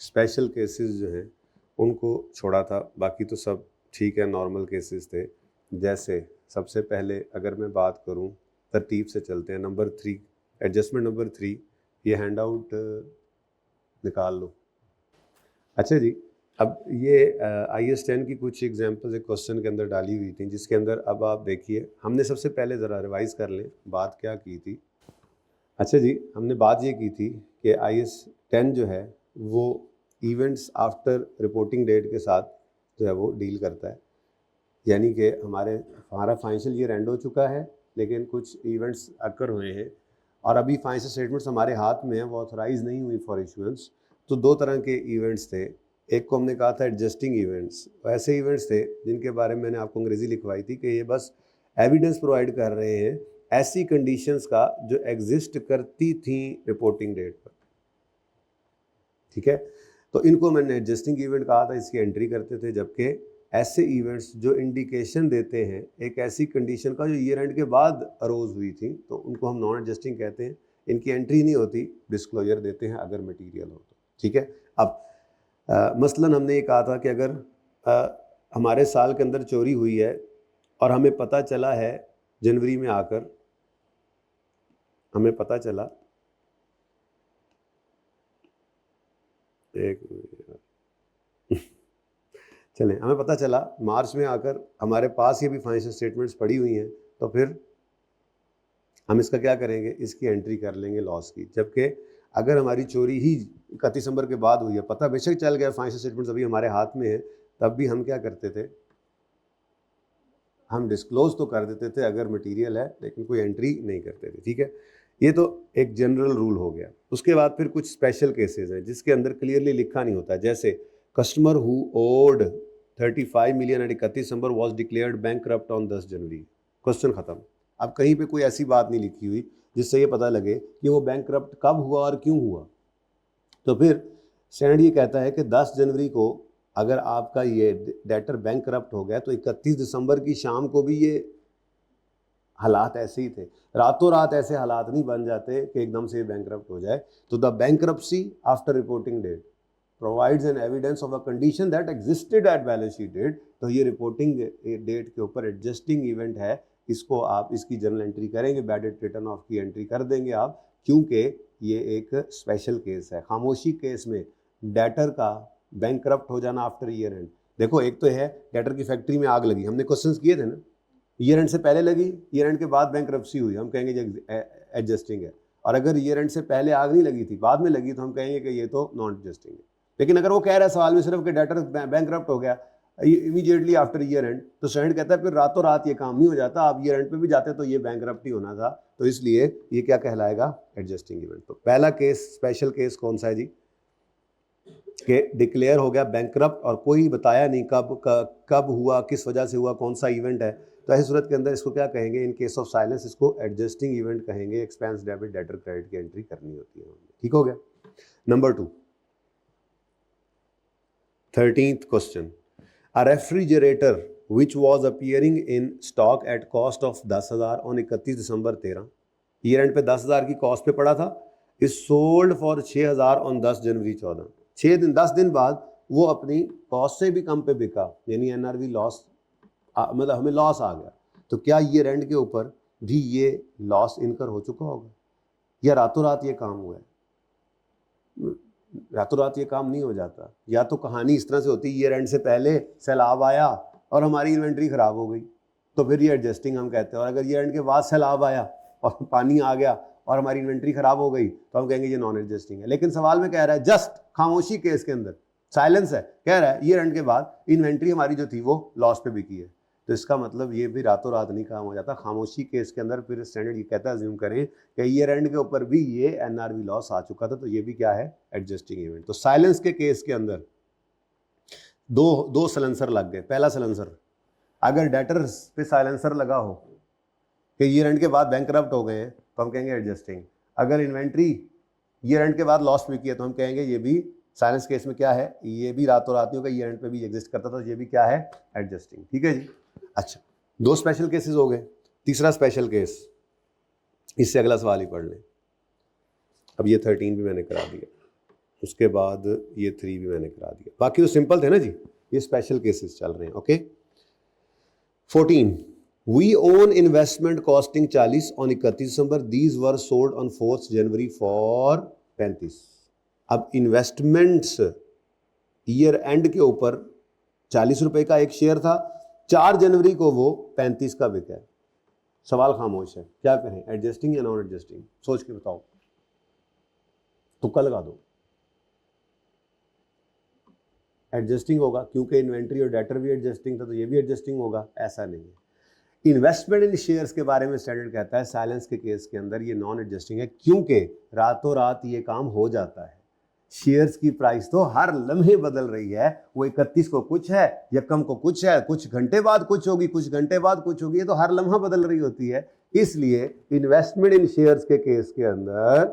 स्पेशल केसेस जो हैं उनको छोड़ा था, बाकी तो सब ठीक है, नॉर्मल केसेस थे। जैसे सबसे पहले अगर मैं बात करूं, तरतीब से चलते हैं। नंबर 3, एडजस्टमेंट नंबर 3, ये हैंड आउट निकाल लो। अच्छा जी, अब ये IAS 10 की कुछ एग्जांपल्स एक क्वेश्चन के अंदर डाली हुई थी, जिसके अंदर अब आप देखिए, हमने सबसे पहले ज़रा रिवाइज़ कर लें बात क्या की थी। अच्छा जी, हमने बात ये की थी कि IAS 10 जो है वो इवेंट्स आफ्टर रिपोर्टिंग डेट के साथ जो है वो डील करता है। यानी कि हमारा फाइनेंशियल ईयर एंड हो चुका है, लेकिन कुछ इवेंट्स अकर हुए हैं और अभी फाइनेंशियल स्टेटमेंट्स हमारे हाथ में हैं, वो ऑथराइज़ नहीं हुई फॉर इशुएंस। तो दो तरह के इवेंट्स थे। एक को हमने कहा था एडजस्टिंग इवेंट्स। ऐसे इवेंट्स थे जिनके बारे में मैंने आपको अंग्रेज़ी लिखवाई थी कि ये बस एविडेंस प्रोवाइड कर रहे हैं ऐसी कंडीशंस का जो एग्जिस्ट करती थी रिपोर्टिंग डेट पर, ठीक है। तो इनको मैंने एडजस्टिंग इवेंट कहा था, इसकी एंट्री करते थे। जबकि ऐसे इवेंट्स जो इंडिकेशन देते हैं एक ऐसी कंडीशन का जो ईयर एंड के बाद अरोज हुई थी, तो उनको हम नॉन एडजस्टिंग कहते हैं। इनकी एंट्री नहीं होती, डिस्क्लोजर देते हैं अगर मटीरियल हो तो, ठीक है। अब मसलन हमने ये कहा था कि अगर हमारे साल के अंदर चोरी हुई है और हमें पता चला है जनवरी में आकर, हमें पता चला, एक चलें, हमें पता चला मार्च में आकर हमारे पास ये भी फाइनेंशियल स्टेटमेंट्स पड़ी हुई हैं, तो फिर हम इसका क्या करेंगे, इसकी एंट्री कर लेंगे लॉस की। जबकि अगर हमारी चोरी ही 31 दिसंबर के बाद हुई है, पता बेशक चल गया फाइनेंशियल स्टेटमेंट्स अभी हमारे हाथ में है, तब भी हम क्या करते थे, हम डिस्क्लोज तो कर देते थे अगर मटीरियल है, लेकिन कोई एंट्री नहीं करते थे, ठीक है। ये तो एक जनरल रूल हो गया। उसके बाद फिर कुछ स्पेशल केसेस हैं जिसके अंदर क्लियरली लिखा नहीं होता। जैसे customer who owed 35 million at 31 December was declared bankrupt on 10 January. Question खत्म। अब कहीं पे कोई ऐसी बात नहीं लिखी हुई जिससे ये पता लगे कि वो बैंकक्रप्ट कब हुआ और क्यों हुआ। तो फिर स्टैंडर्ड ये कहता है कि 10 जनवरी को अगर आपका ये डेटर बैंकक्रप्ट हो गया तो 31 दिसंबर की शाम को भी ये हालात ऐसे ही थे। रातों रात ऐसे हालात नहीं बन जाते कि एकदम से बैंकक्रप्ट हो जाए। तो the bankruptcy after reporting date provides an evidence of a condition that existed at balance sheet date. तो ये रिपोर्टिंग डेट के ऊपर एडजस्टिंग इवेंट है, इसको आप इसकी जर्नल एंट्री करेंगे, बैड डेट रिटर्न ऑफ की एंट्री कर देंगे आप, क्योंकि ये एक स्पेशल केस है। खामोशी केस में डेटर का बैंकक्रप्ट हो जाना आफ्टर ईयर एंड, देखो एक तो है डेटर की फैक्ट्री में आग लगी, हमने क्वेश्चंस किए थे ना, ईयर एंड से पहले लगी, ईयर एंड के बाद बैंकरप्सी हुई, हम कहेंगे एडजस्टिंग है। और अगर ईयर एंड से पहले आग नहीं लगी थी, बाद में लगी, तो हम कहेंगे कि ये तो नॉन एडजस्टिंग है। लेकिन अगर वो कह रहा है सवाल में सिर्फ कि डेटर बैंकरप्ट हो गया इमीडिएटली आफ्टर ईयर एंड, तो स्टैंडर्ड कहता है फिर रातों रात ये काम नहीं हो जाता, आप ईयर एंड पे भी जाते तो ये बैंकरप्ट ही होना था। तो इसलिए ये क्या कहलाएगा, एडजस्टिंग इवेंट। तो पहला केस, स्पेशल केस कौन सा है जी, कि डिक्लेयर हो गया बैंकरप्ट और कोई बताया नहीं कब हुआ, किस वजह से हुआ, कौन सा इवेंट है। तो ऐसी सूरत के अंदर इसको क्या कहेंगे, इन केस ऑफ साइलेंस इसको एडजस्टिंग इवेंट कहेंगे। एक्सपेंस डेबिट डेटर क्रेडिट की एंट्री करनी होती है, ठीक हो गया। Number 2, 13th question, a refrigerator which was appearing in stock at cost of 10,000 on 31 December 13, year and पे 10,000 की कॉस्ट पे पड़ा था, इज सोल्ड फॉर 6,000 ऑन 10 जनवरी 14। 10 दिन बाद वो अपनी कॉस्ट से भी कम पे बिका, यानी NRV लॉस, मतलब हमें लॉस आ गया। तो क्या ईयर एंड के ऊपर भी ये लॉस इनकर हो चुका होगा, या रातों रात ये काम हुआ है? रातों रात ये काम नहीं हो जाता। या तो कहानी इस तरह से होती है, ईयर एंड से पहले सैलाब आया और हमारी इन्वेंट्री खराब हो गई, तो फिर ये एडजस्टिंग हम कहते हैं। और अगर ईयर एंड के बाद सैलाब आया और पानी आ गया और हमारी इन्वेंट्री खराब हो गई, तो हम कहेंगे ये नॉन एडजस्टिंग है। लेकिन सवाल में कह रहा है, जस्ट खामोशी केस के अंदर साइलेंस है, कह रहा है ईयर एंड के बाद इन्वेंट्री हमारी जो थी वो लॉस पे बिकी है, तो इसका मतलब ये भी रातों रात नहीं काम हो जाता। खामोशी केस के अंदर फिर स्टैंडर्ड ये कहता है, अज्यूम करें कि ईयर एंड के ऊपर भी ये एनआरवी लॉस आ चुका था, तो ये भी क्या है, एडजस्टिंग इवेंट। तो साइलेंस के केस के अंदर दो दो सलेंसर लग गए। पहला सलेंसर, अगर डेटर्स पे साइलेंसर लगा हो कि ईयर एंड के बाद बैंकरप्ट हो गए हैं, तो हम कहेंगे एडजस्टिंग। अगर इन्वेंट्री ईयर एंड के बाद लॉस भी किया तो हम कहेंगे ये भी साइलेंस केस में क्या है, ये भी रातों रात नहीं होगा, ईयर एंड पे भी एग्जिस्ट करता था, तो ये भी क्या है, एडजस्टिंग। ठीक है जी। अच्छा, दो स्पेशल केसेस हो गए। तीसरा स्पेशल केस, इससे अगला सवाल ही पढ़ लें। अब ये 13 भी मैंने करा दिया, उसके बाद ये 3 भी मैंने करा दिया, बाकी तो सिंपल थे ना जी, ये स्पेशल केसेस चल रहे हैं। Okay. 14, we own investment costing 40 on 31 December, these were sold on 4 January for 35। अब इन्वेस्टमेंट्स ईयर एंड के ऊपर 40 रुपए का एक शेयर था, 4 जनवरी को वो 35 का बिका है। सवाल खामोश है, क्या करें, एडजस्टिंग या नॉन एडजस्टिंग, सोच के बताओ, तुक्का लगा दो। एडजस्टिंग होगा क्योंकि इन्वेंट्री और डेटर भी एडजस्टिंग था, तो ये भी एडजस्टिंग होगा, ऐसा नहीं है। इन्वेस्टमेंट इन शेयर्स के बारे में स्टैंडर्ड कहता है साइलेंस के केस के अंदर ये नॉन एडजस्टिंग है, क्योंकि रातों रात ये काम हो जाता है। शेयर्स की प्राइस तो हर लम्हे बदल रही है, वो 31 को कुछ है, यकम को कुछ है, कुछ घंटे बाद कुछ होगी, कुछ घंटे बाद कुछ होगी, ये तो हर लम्हा बदल रही होती है। इसलिए इन्वेस्टमेंट इन शेयर्स के केस के अंदर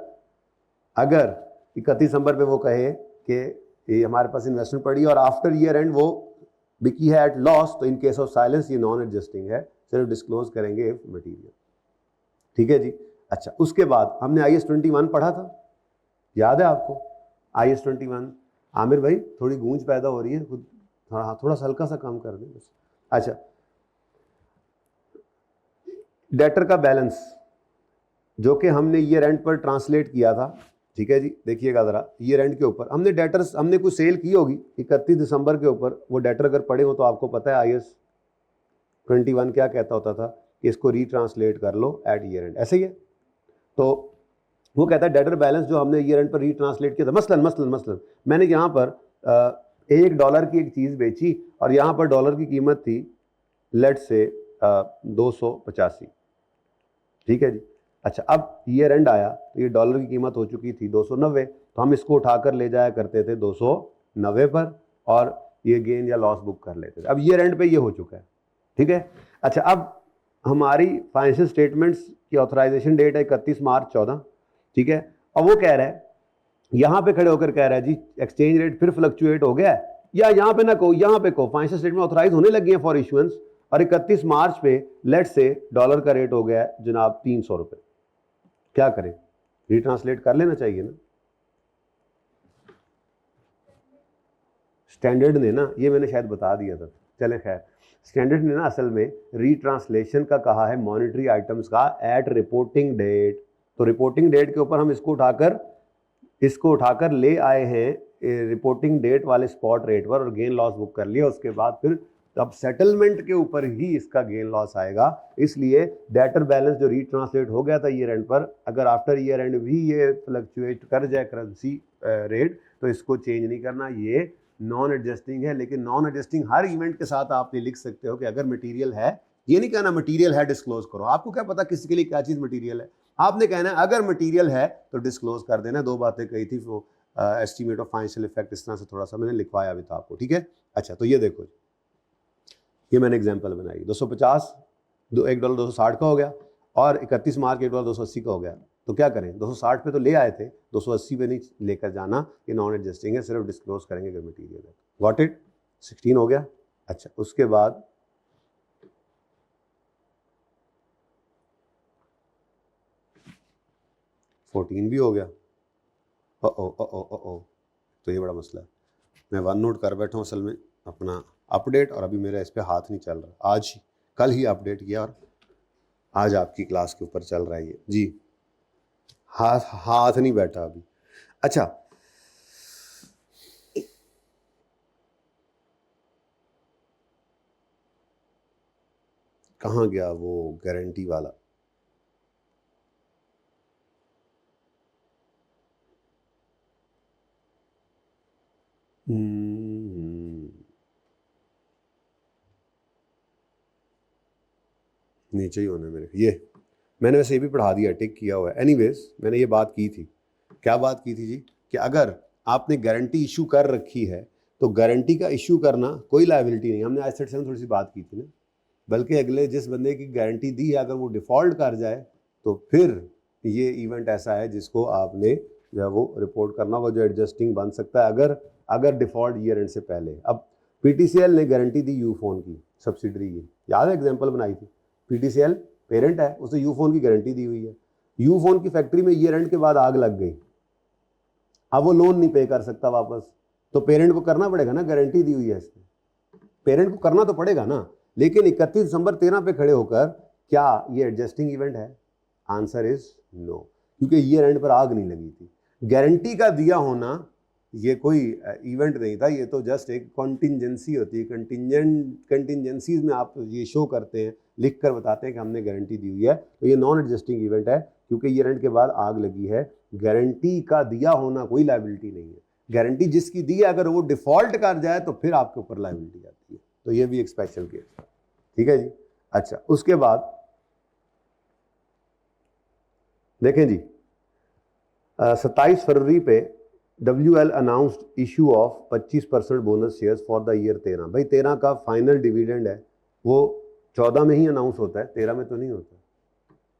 अगर 31 दिसंबर पे वो कहे कि ये हमारे पास इन्वेस्टमेंट पड़ी और आफ्टर ईयर एंड वो बिकी है एट लॉस, तो इन केस ऑफ साइलेंस ये नॉन एडजस्टिंग है, सिर्फ डिस्क्लोज करेंगे इफ मटीरियल। ठीक है जी। अच्छा, उसके बाद हमने IAS 21 पढ़ा था, याद है आपको IAS 21? आमिर भाई थोड़ी गूंज पैदा हो रही है, खुद थोड़ा सा हल्का सा काम कर दें बस। अच्छा, डेटर का बैलेंस जो कि हमने ईयर एंड पर ट्रांसलेट किया था, ठीक है जी, देखिएगा जरा, ईयर एंड के ऊपर हमने डेटर्स, हमने कुछ सेल की होगी 31 दिसंबर के ऊपर, वो डेटर अगर पड़े हो तो आपको पता है IAS 21 क्या कहता होता था कि इसको रीट्रांसलेट कर लो एट ईयर एंड, ऐसे ही है। तो वो कहता है डेटर बैलेंस जो हमने ईयर एंड पर रीट्रांसलेट किया था, मसलन मैंने यहाँ पर $1 की एक चीज़ बेची और यहाँ पर डॉलर की कीमत थी लेट से 285, ठीक है जी। अच्छा, अब ईयर एंड आया तो ये डॉलर की कीमत हो चुकी थी 290, तो हम इसको उठाकर ले जाया करते थे 290 पर और ये गेन या लॉस बुक कर लेते थे। अब ईयर एंड पे ये हो चुका है, ठीक है। अच्छा, अब हमारी फाइनेंशियल स्टेटमेंट्स की ऑथराइजेशन डेट है 31 मार्च 14, ठीक है। और वो कह रहा है, यहाँ पे खड़े होकर कह रहा है जी एक्सचेंज रेट फिर फ्लक्चुएट हो गया है, या यहाँ पे ना कहो, यहाँ पे कहो फाइनेंशियल स्टेटमेंट ऑथराइज होने लगी है फॉर इशुएंस, और 31 मार्च पे लेट से डॉलर का रेट हो गया है जनाब 300 रुपये। क्या करें, रीट्रांसलेट कर लेना चाहिए ना। स्टैंडर्ड ने ना, ये मैंने शायद बता दिया था, चले खैर, स्टैंडर्ड ने ना असल में रीट्रांसलेशन का कहा है मॉनेटरी आइटम्स का एट रिपोर्टिंग डेट। तो रिपोर्टिंग डेट के ऊपर हम इसको उठाकर ले आए हैं रिपोर्टिंग डेट वाले स्पॉट रेट पर और गेन लॉस बुक कर लिया। उसके बाद फिर अब सेटलमेंट के ऊपर ही इसका गेन लॉस आएगा। इसलिए डेटर बैलेंस जो रीट्रांसलेट हो गया था ईयर एंड पर, अगर आफ्टर ईयर एंड भी ये फ्लक्चुएट कर जाए करेंसी रेट, तो इसको चेंज नहीं करना, ये नॉन एडजस्टिंग है। लेकिन नॉन एडजस्टिंग हर इवेंट के साथ आप ये लिख सकते हो कि अगर मटेरियल है, ये नहीं कहना मटेरियल है डिस्क्लोज करो, आपको क्या पता किसी के लिए क्या चीज़ मटेरियल है, आपने कहना है अगर मटेरियल है तो डिस्क्लोज कर देना। दो बातें कही थी, वो एस्टीमेट ऑफ फाइनेंशियल इफेक्ट इस तरह से थोड़ा सा मैंने लिखवाया भी था आपको, ठीक है। अच्छा, तो ये देखो, ये मैंने एग्जांपल बनाई, 250 $1 260 का हो गया और 31 मार्च $1 280 का हो गया। तो क्या करें, 260 पे तो ले आए थे, 280 पे नहीं लेकर जाना, ये नॉन एडजस्टिंग है, सिर्फ डिस्क्लोज करेंगे अगर मटीरियल है। गॉट इट, 16 हो गया। अच्छा, उसके बाद 14 भी हो गया। ओ तो ये बड़ा मसला है, मैं वन नोट कर बैठा हूँ असल में अपना अपडेट, और अभी मेरा इस पर हाथ नहीं चल रहा, आज कल ही अपडेट किया और आज आपकी क्लास के ऊपर चल रहा है ये जी, हाथ नहीं बैठा अभी। अच्छा, कहाँ गया वो गारंटी वाला, नीचे ही होना है मेरे, ये मैंने वैसे ये भी पढ़ा दिया, टिक किया हुआ है। एनीवेज मैंने ये बात की थी, क्या बात की थी जी, कि अगर आपने गारंटी इशू कर रखी है तो गारंटी का इशू करना कोई लायबिलिटी नहीं। हमने आज सेट से थोड़ी सी बात की थी ना, बल्कि अगले जिस बंदे की गारंटी दी है अगर वो डिफ़ॉल्ट कर जाए तो फिर ये इवेंट ऐसा है जिसको आपने जो है वो रिपोर्ट करना होगा, जो एडजस्टिंग बन सकता है अगर डिफ़ॉल्ट ईयर एंड से पहले। अब पीटीसीएल ने गारंटी दी यूफोन की सब्सिडरी की, याद है एग्जाम्पल बनाई थी, पीटीसीएल पेरेंट है, उसे यूफोन की गारंटी दी हुई है। यूफोन की फैक्ट्री में ईयर एंड के बाद आग लग गई, अब वो लोन नहीं पे कर सकता वापस, तो पेरेंट को करना पड़ेगा ना, गारंटी दी हुई है इसने, पेरेंट को करना तो पड़ेगा ना। लेकिन 31 दिसंबर 13 पे खड़े होकर क्या ये एडजस्टिंग इवेंट है? आंसर इज नो, क्योंकि ईयर एंड पर आग नहीं लगी थी। गारंटी का दिया होना ये कोई इवेंट नहीं था, ये तो जस्ट एक कॉन्टिंजेंसी होती है। कंटिंजेंसीज में आप ये शो करते हैं, लिख कर बताते हैं कि हमने गारंटी दी हुई है, तो ये नॉन एडजस्टिंग इवेंट है क्योंकि ईयर एंड के बाद आग लगी है। गारंटी का दिया होना कोई लायबिलिटी नहीं है। गारंटी जिसकी दी है अगर वो डिफॉल्ट कर जाए तो फिर आपके ऊपर लायबिलिटी आती है, तो ये भी एक स्पेशल केस है। ठीक है जी। अच्छा, उसके बाद देखें जी, 27 फरवरी पे WL announced issue of 25% bonus shares for the year 13। भाई 13 का फाइनल डिविडेंड है वो 14 में ही अनाउंस होता है, 13 में तो नहीं होता,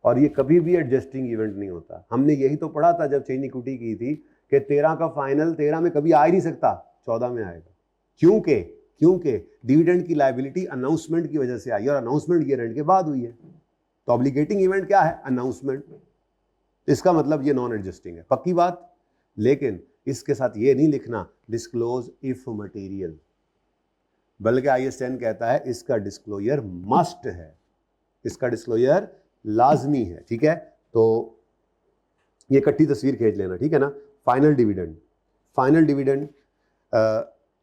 और ये कभी भी एडजस्टिंग इवेंट नहीं होता। हमने यही तो पढ़ा था जब चेंज इक्विटी की थी कि 13 का फाइनल 13 में कभी आ ही नहीं सकता, 14 में आएगा। क्योंकि डिविडेंड की लायबिलिटी अनाउंसमेंट की वजह से आई, और अनाउंसमेंट ईयर एंड के बाद हुई है, तो ऑब्लिगेटिंग इवेंट क्या है? अनाउंसमेंट। इसका मतलब ये नॉन एडजस्टिंग है, पक्की बात। लेकिन इसके साथ ये नहीं लिखना डिस्क्लोज इफ मटेरियल, बल्कि IS 10 कहता है इसका डिस्क्लोजर मस्ट है, इसका डिस्क्लोजर लाजमी है। ठीक है, तो ये इकट्ठी तस्वीर खींच लेना, ठीक है ना। फाइनल डिविडेंड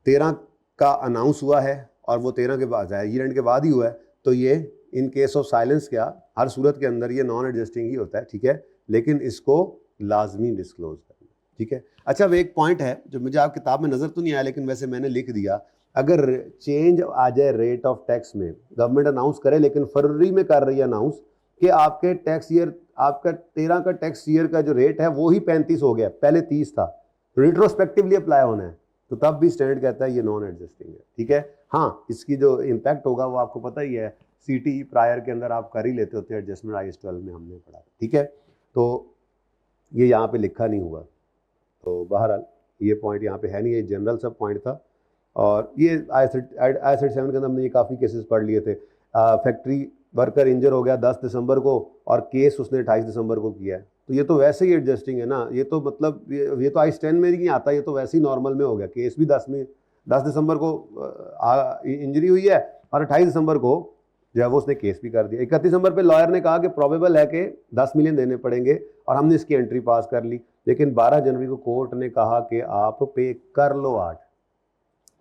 13 का अनाउंस हुआ है और वो 13 के बाद है, ईयर एंड के बाद ही हुआ है, तो ये इन केस ऑफ साइलेंस क्या हर सूरत के अंदर ये नॉन एडजस्टिंग ही होता है। ठीक है, लेकिन इसको लाजमी डिस्क्लोज करना। ठीक है। अच्छा, अब एक पॉइंट है जो मुझे आप किताब में नजर तो नहीं आया, लेकिन वैसे मैंने लिख दिया, अगर चेंज आ जाए रेट ऑफ टैक्स में, गवर्नमेंट अनाउंस करे लेकिन फरवरी में कर रही है अनाउंस कि आपके टैक्स ईयर, आपका 13 का टैक्स ईयर का जो रेट है वो ही 35 हो गया, पहले 30 था, रिट्रोस्पेक्टिवली अप्लाई होना है, तो तब भी स्टैंडर्ड कहता है ये नॉन एडजस्टिंग है। ठीक है। हाँ, इसकी जो इम्पैक्ट होगा वो आपको पता ही है, CTE प्रायर के अंदर आप कर ही लेते होते हैं एडजस्टमेंट, IS 12 में हमने पढ़ा। ठीक है, तो ये यहाँ पे लिखा नहीं हुआ, तो बहरहाल ये पॉइंट यहाँ पे है नहीं, ये जनरल सब पॉइंट था। और ये IS 7 के अंदर हमने ये काफ़ी केसेस पढ़ लिए थे। फैक्ट्री वर्कर इंजर हो गया 10 दिसंबर को और केस उसने 28 दिसंबर को किया है, तो ये तो वैसे ही एडजस्टिंग है ना, ये तो मतलब ये तो IS 10 में नहीं आता, ये तो वैसे ही नॉर्मल में हो गया। केस भी 10 दिसंबर को इंजरी हुई है और 28 दिसंबर को जो है वो उसने केस भी कर दिया। 31 दिसंबर पे लॉयर ने कहा कि प्रोबेबल है कि 10 मिलियन देने पड़ेंगे और हमने इसकी एंट्री पास कर ली, लेकिन 12 जनवरी को कोर्ट ने कहा कि आप पे कर लो 8।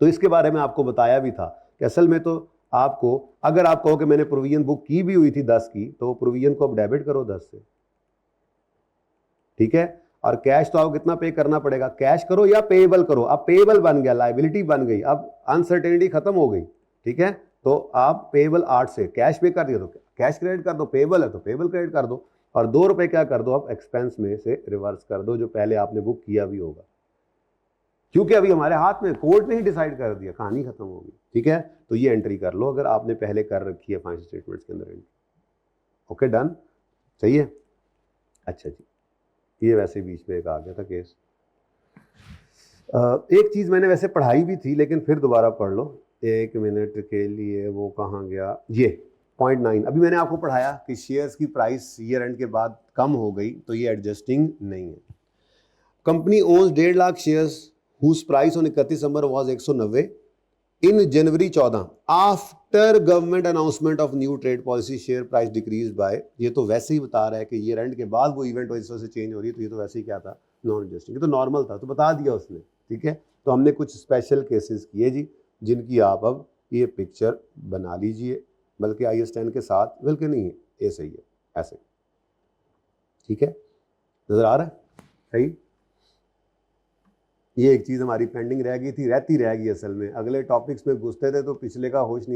तो इसके बारे में आपको बताया भी था कि असल में तो आपको, अगर आप कहो कि मैंने प्रोविजन बुक की भी हुई थी 10 की, तो प्रोविजन को अब डेबिट करो 10 से। ठीक है, और कैश तो आपको कितना पे करना पड़ेगा, कैश करो या पेएबल करो। अब पेएबल बन गया, लायबिलिटी बन गई, अब अनसर्टेनिटी खत्म हो गई। ठीक है, तो आप पेएबल 8 से कैश पे कर दिया तो कैश क्रेडिट कर दो, पेएबल है तो पेएबल क्रेडिट कर दो, और 2 रुपए क्या कर दो आप एक्सपेंस में से रिवर्स कर दो जो पहले आपने बुक किया भी होगा, क्योंकि अभी हमारे हाथ में, कोर्ट ने ही डिसाइड कर दिया, कहानी खत्म होगी। ठीक है, तो ये एंट्री कर लो अगर आपने पहले कर रखी है फाइनेंशियल स्टेटमेंट्स के अंदर एंट्री। ओके, डन, सही है। अच्छा जी, ये वैसे बीच में एक आ गया था केस। एक चीज मैंने वैसे पढ़ाई भी थी लेकिन फिर दोबारा पढ़ लो, 1 मिनट के लिए, वो कहाँ गया, ये पॉइंट 9। अभी मैंने आपको पढ़ाया कि शेयर्स की प्राइस ईयर एंड के बाद कम हो गई तो ये एडजस्टिंग नहीं है। Company ons 1.5 lakh shares whose price on 31 December was 190 in January 14 after government announcement of new trade policy share price decreased by, ये तो वैसे ही बता रहा है कि ईयर एंड के बाद वो इवेंट इस वजह से चेंज हो रही है, तो ये तो वैसे ही क्या था, नॉन एडजस्टिंग, ये तो नॉर्मल था, तो बता दिया उसने। ठीक है, तो हमने कुछ स्पेशल केसेस किए जी जिनकी आप अब ये पिक्चर बना लीजिए, बल्कि IS 10 के साथ, बल्कि नहीं है, ये सही है ऐसे। ठीक है, नजर आ रहा है सही। ये एक चीज़ हमारी पेंडिंग रह गई थी, रहती रहेगी असल में, अगले टॉपिक्स में घुसते थे तो पिछले का होश नहीं